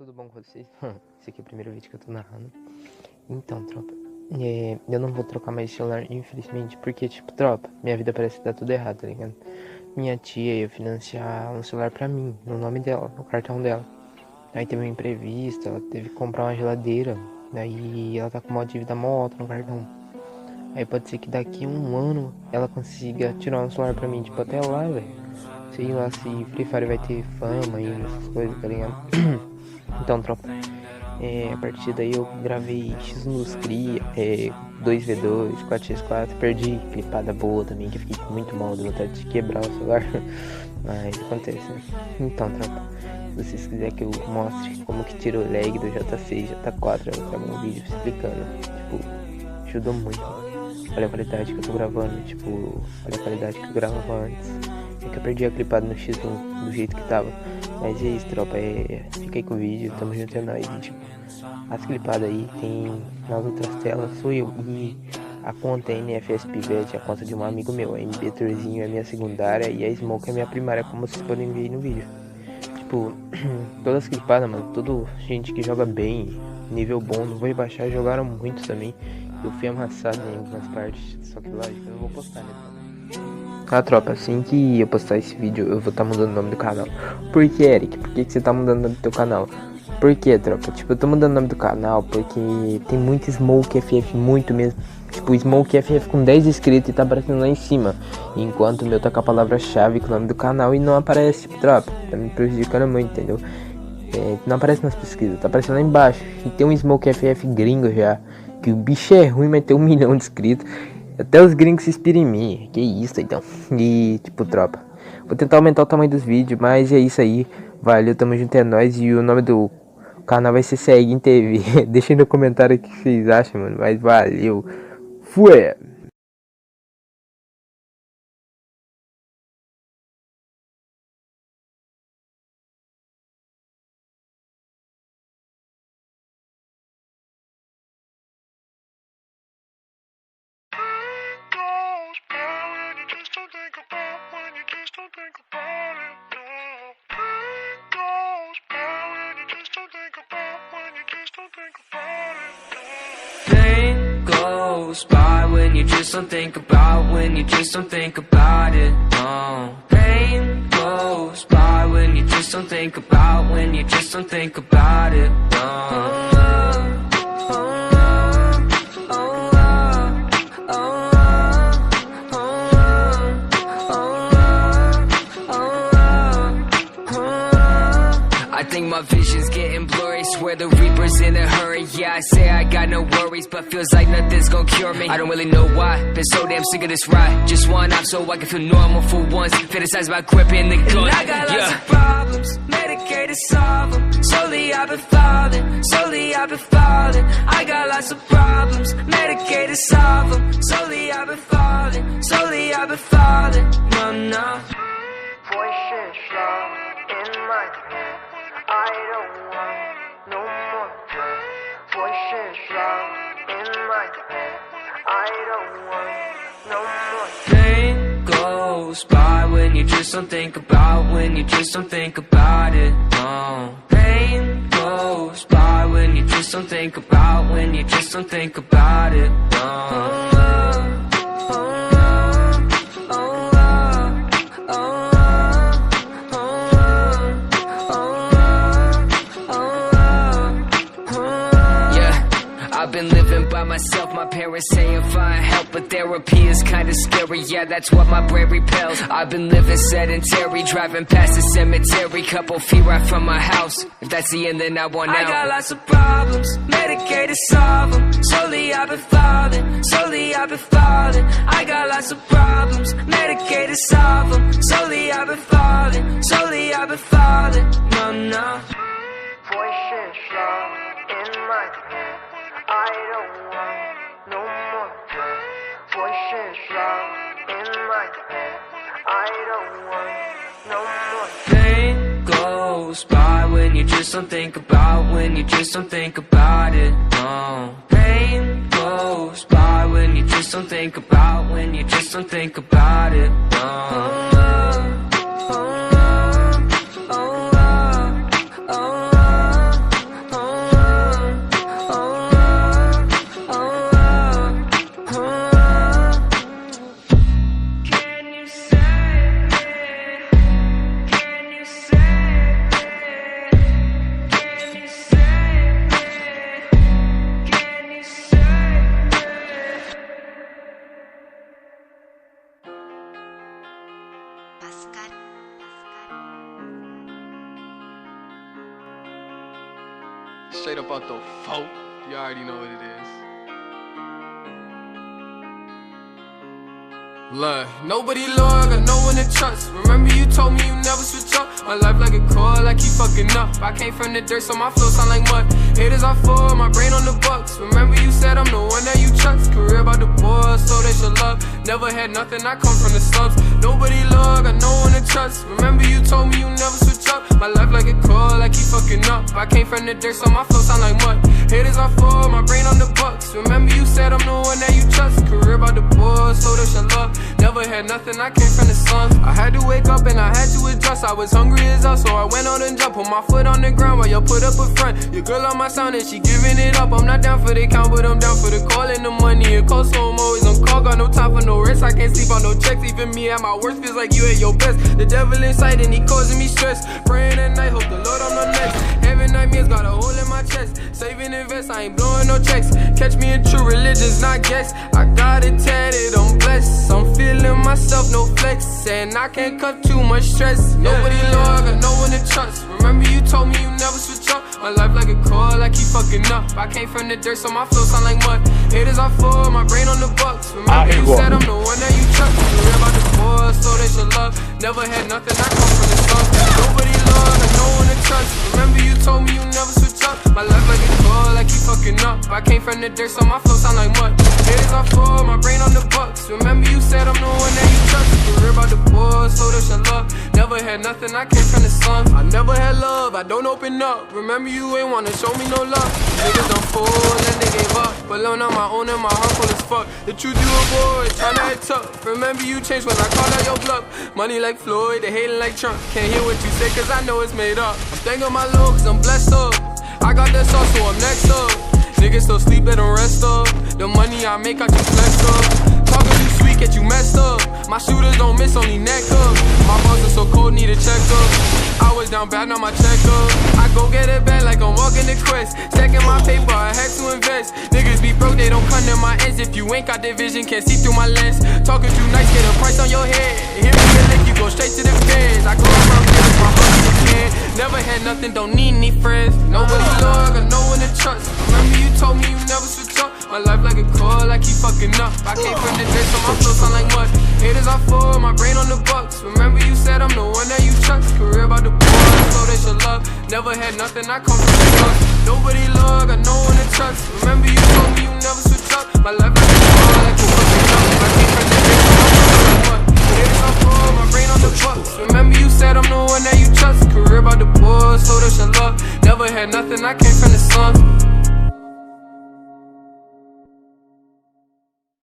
tudo bom com vocês? Esse aqui é o primeiro vídeo que eu tô narrando. Então, tropa, eu não vou trocar mais de celular, infelizmente, porque, tipo, tropa, minha vida parece que tá tudo errado, tá ligado? Minha tia ia financiar um celular pra mim, no nome dela, no cartão dela. Aí teve um imprevisto, ela teve que comprar uma geladeira, daí ela tá com uma dívida mó alta no cartão. Aí pode ser que daqui a um ano ela consiga tirar um celular pra mim, tipo, até lá, velho. Sei lá se Free Fire vai ter fama e essas coisas, tá ligado? Então, tropa, a partir daí eu gravei X1 dos Cria, 2v2, 4x4, perdi clipada boa também, que eu fiquei muito mal, de vontade de quebrar o celular, mas acontece, né? Então, tropa, se vocês quiserem que eu mostre como que tira o lag do J6, J4, eu vou gravar um vídeo explicando, tipo, ajudou muito. Olha a qualidade que eu tô gravando, tipo, olha a qualidade que eu gravava antes. É que eu perdi a clipada no X1 do jeito que tava. Mas é isso, tropa, fica aí com o vídeo, tamo junto, é nóis. Tipo, as clipadas aí tem nas outras telas, sou eu. E a conta é NFS Pivete, a conta de um amigo meu. A MB Torzinho é minha secundária e a Smoke é minha primária, como vocês podem ver aí no vídeo. Tipo, todas as clipadas, mano, toda gente que joga bem, nível bom, não vou rebaixar, jogaram muito também. Eu fui amassado em algumas partes, só que lógico, eu não vou postar, né? Ah, tropa, assim que eu postar esse vídeo, eu vou estar mudando o nome do canal. Por que, Eric? Por que você tá mudando o nome do teu canal? Por que, tropa? Tipo, eu tô mudando o nome do canal porque tem muito Smoke FF, muito mesmo. Tipo, Smoke FF com 10 inscritos e tá aparecendo lá em cima. Enquanto o meu tá com a palavra-chave com o nome do canal e não aparece, tipo, tropa. Tá me prejudicando muito, entendeu? Não aparece nas pesquisas, tá aparecendo lá embaixo. E tem um Smoke FF gringo já. Que o bicho é ruim, mas tem 1 milhão de inscritos. Até os gringos se inspiram em mim. Que isso, então. E, tipo, tropa, vou tentar aumentar o tamanho dos vídeos, mas é isso aí. Valeu, tamo junto, é nóis. E o nome do canal vai ser Segue TV. Deixa aí no comentário o que vocês acham, mano. Mas valeu. Fui! Pain goes by when you just don't think about, when you just don't think about it, no. Pain goes by when you just don't think about, when you just don't think about it, no. I think my vision's getting blurry, swear the Reaper's in a hurry. Yeah, I say I got no worries, but feels like nothing's gonna cure me. I don't really know why, been so damn sick of this ride. Just one off so I can feel normal for once. Fantasize about gripping the gun. And I got lots of problems, medicated solve them. Slowly I've been falling, slowly I've been falling. I got lots of problems, medicated solve them. Slowly I've been falling, slowly I've been falling. No, no. Voices loud in my head. I don't want no more pain. Voices loud in my head. I don't want no more Pain goes by when you just don't think about, when you just don't think about it, no. Pain goes by when you just don't think about, when you just don't think about it, no. I've been living by myself, my parents saying find help, but therapy is kinda scary, yeah, that's what my brain repels. I've been living sedentary, driving past the cemetery, couple feet right from my house. If that's the end, then I want out. I got lots of problems, medicated solve them. Slowly I've been falling, slowly I've been falling. I got lots of problems, medicated solve them. Slowly I've been falling, slowly I've been falling. No, no. voices loud in my head. I don't want no more pain. Voices loud in my head. I don't want no more Pain goes by when you just don't think about, when you just don't think about it, no. Pain goes by when you just don't think about, when you just don't think about it, no. Straight up out the folk. You already know what it is. Look, nobody loyal, got no one to trust. Remember you told me you never switch up. My life like a core, I keep fucking up. I came from the dirt, so my flow sound like mud. Haters are full, my brain on the bucks. Remember you said I'm the one that you trust. Career about the boys, so they should love. Never had nothing, I come from the slums. Nobody loyal, got no one to trust. Remember you told me you never switch up. My life like a core, I keep fucking up. I came from the dirt, so my flow sound like mud. Haters are full, my brain on the bucks. Remember you said I'm the one that you trust. Career about the boys, so they should love. Never had nothing, I came from the slums. I had to wake up and I had to adjust. I was hungry as hell, so I went out and jumped. Put my foot on the ground while you put up a front. Your girl on my sound and she giving it up. I'm not down for the count, but I'm down for the call and the money. It costs, so I'm always on call. Got no time for no rest, I can't sleep on no checks. Even me at my worst feels like you at your best. The devil inside and he causing me stress. Praying at night, hope the Lord I'm not next. Having nightmares, got a hole in my chest. Saving invest, I ain't blowing no checks. Catch me in true religion's not guess. I got it tatted, I'm blessed. I'm feeling myself, no flex. And I can't cut too much stress. Nobody loyal, got no one to trust. Remember you told me you never switch up. My life like a core, I keep fucking up. I came from the dirt, so my flow sound like mud. Haters are full, my brain on the bucks. Remember you said I'm the one that you trust. Career about the boys, so they should love. Never had nothing, I come from the slums. Nobody loyal, got no one to trust. Remember you told me you never switch up. My life like a core, I keep fucking up. I came from the dirt, so my flow sound like mud. Haters are full, my brain on the bucks. Remember you said I'm the one that you trust. Career about the boys, so they should love. Never had nothing, I came from the slums. I never had love, I don't open up. Remember you ain't wanna show me no love. Niggas done fool and they gave up. But alone on my own and my heart full as fuck. The truth you avoid, tryna act tough. Remember you changed when I called out your bluff. Money like Floyd, they hating like Trump. Can't hear what you say cause I know it's made up. I'm thanking my Lord cause I'm blessed up. I got that sauce so I'm next up. Niggas still sleep, let them rest up. The money I make I can flex up. Talking too sweet, get you messed up. My shooters don't miss, only neck up. My balls are so cold, need a checkup. I was down bad, now my check up. I go get it back like I'm walking the quest. Stacking my paper, I had to invest. Niggas be broke, they don't come to my ends. If you ain't got the vision, can't see through my lens. Talking too nice, get a price on your head. Hear me a lick, you go straight to the feds. I go around business, my hustle can. Never had nothing, don't need any friends. Nobody loyal, got no one to trust. Remember you told me you never switch up. My life like a core, I keep fucking up. I came from the dirt, so my flow sound like mud. Haters are full, my brain on the bucks. Remember you said I'm the one that you trust. Career about the boys, so they should love. Never had nothing, I come from the slums. Nobody loyal, got no one to trust. Remember you told me you never switch up. My life like a core, I keep fucking up. I came from the dirt, so my flow sound like mud. Haters are full, my brain on the bucks. Remember you said I'm the one that you trust. Career about the boys, so they should love. Never had nothing, I came from the slums.